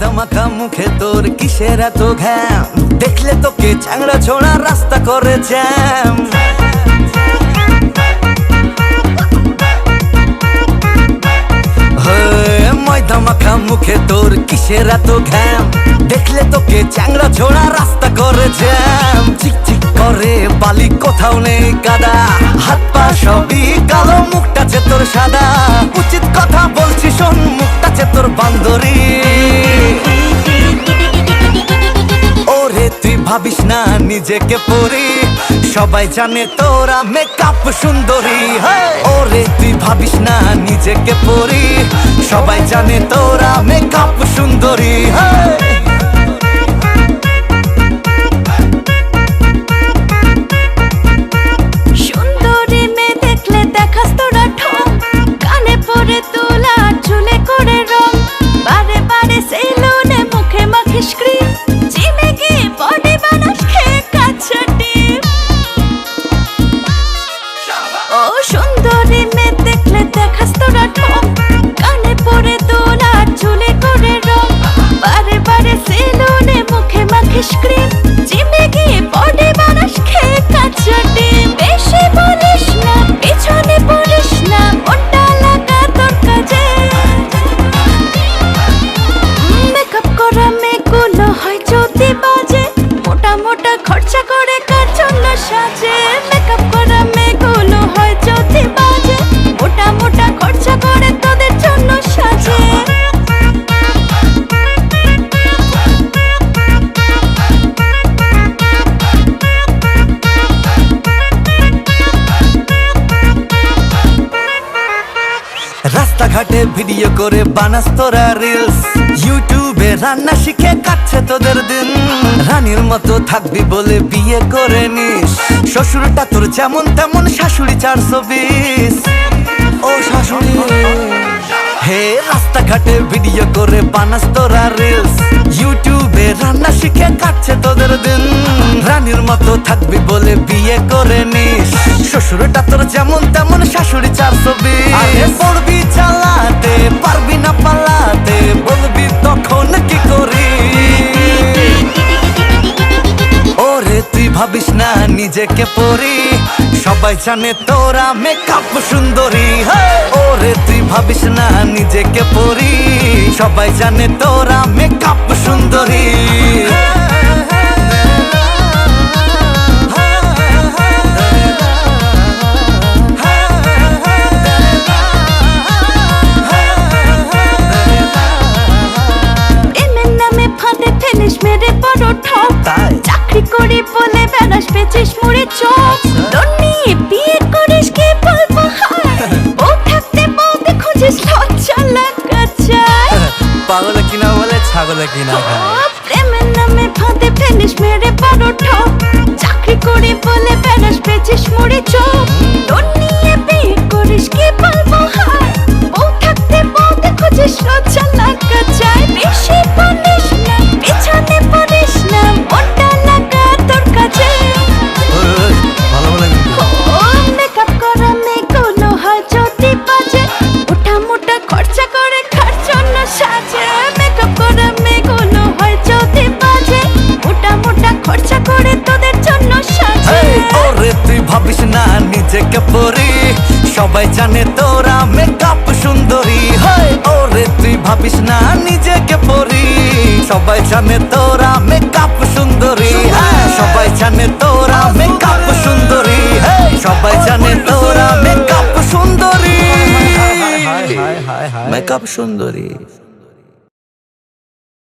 ময়দা মাখা মুখে তোর কিসের এত ঘ্যাম, দেখলে তোকে চ্যাংড়া ছোড়া রাস্তা করে জ্যাম। ময়দা মাখা মুখে তোর কিসের এত ঘ্যাম, দেখলে তোকে চ্যাংড়া ছোড়া রাস্তা করে জ্যাম। চিকচিক করে বালি কোথাও নেই কাদা, হাত পা সবই কালো মুখটাছে তোর সাদা। উচিত কথা বলছি শোন, মুখটাছে তোর বান্দরি। ওরে তুই ভাবিস না নিজেকে পরি, সবাই জানে তোরা মেকআপ সুন্দরী। ওরে তুই ভাবিস না নিজেকে পরি, সবাই জানে তোরা মেকআপ সুন্দরী। সুন্দরী মেয়ে দেখলে দেখাস তোরা ঠোঁট, কানে পরে তোলা চুলে করে রং, বারে বারে সেলুনে মুখে মাখিস ক্রিম, জিমে গিয়ে বডি বানাস খেয়ে কাঁচা ডিম। ও সুন্দরী মেয়ে দেখলে দেখাস তোরা ঠোঁট, কানে পরে তোলা চুলে করে রং, বারে বারে সেলুনে মুখে মাখিস ক্রিম, জিমে গিয়ে বডি বানাস খেয়ে কাঁচা ডিম। বেশি বলিস না, পিছনে পড়িস না, মনটা লাগা তোর কাজে। মেকআপ করা মেয়েগুলো হয় যদি বাজে, মোটা মোটা খরচা করে কার জন্য সাজে। মেকআপ করা মেয়েগুলো হয় যদি বাজে, মোটা মোটা খরচা করে তোদের জন্য সাজে। রাস্তাঘাটে ভিডিও করে বানাস তোরা রিলস, ইউটিউবে রান্না শিখে কাটছে তোদের দিন। রানীর মতো থাকবি বলে বিয়ে করে নিস, শ্বশুরটা তোর যেমন তেমন, শাশুড়ি 420। ও শাশুড়ি হে, রাস্তাঘাটে ভিডিও করে বানাস তোরা রিলস, ইউটিউবে রান্না শিখে কাটছে তোদের দিন। রানীর মতো থাকবি বলে বিয়ে করে নিস, শ্বশুরটা তোর যেমন তেমন, শাশুড়ি 420। পড়বি চালাতে পারবি না পালাতে, বলবি তখন কি করি। ওরে তুই ভাবিস না নিজেকে পরি, সবাই জানে তোরা মেকআপ সুন্দরী। ওরে তুই ভাবিস না নিজেকে পরি, সবাই জানে তোরা মেকআপ সুন্দরী। চাকরি করি বলে বেড়াস পেছিস মুড়ে চোখ, তোর নিয়ে বিয়ে করিস কি বলবো হায়। বউ থাকতে বউতে খুঁজিস লজ্জা লাগা যায়। পাগলে কিনা বলে ছাগলে কিনা খায়। প্রেমের নামে ফাঁদে ফেলিস মেরে বড় ঠক, চাকরি করি বলে বেড়াস পেছিস মুড়ে চোখ, তোর নিয়ে বিয়ে করিস কি বলবো হায়। বউ থাকতে বউতে খুঁজিস লজ্জা লাগা যায়। বেশি বলিস না, পিছনে পড়িস না, মনটা লাগা তোর কাছে। মেকআপ করা মেয়েগুলো হয় যদি বাজে, মোটা মোটা খরচা করে কার জন্য সাজে। মেকআপ করা মেয়েগুলো হয় যদি বাজে, মোটা মোটা খরচা করে তোদের জন্য সাজে। ওরে তুই ভাবিস না নিজেকে পরি, সবাই জানে তোরা মেকআপ সুন্দরী। ওরে তুই ভাবিস না নিজেকে পরি, সবাই জানে তোরা মেকআপ সুন্দরী। সবাই জানে তোরা মেকআপ সুন্দরী, সবাই জানে তোরা মেকআপ সুন্দরী। মেকআপ সুন্দরী।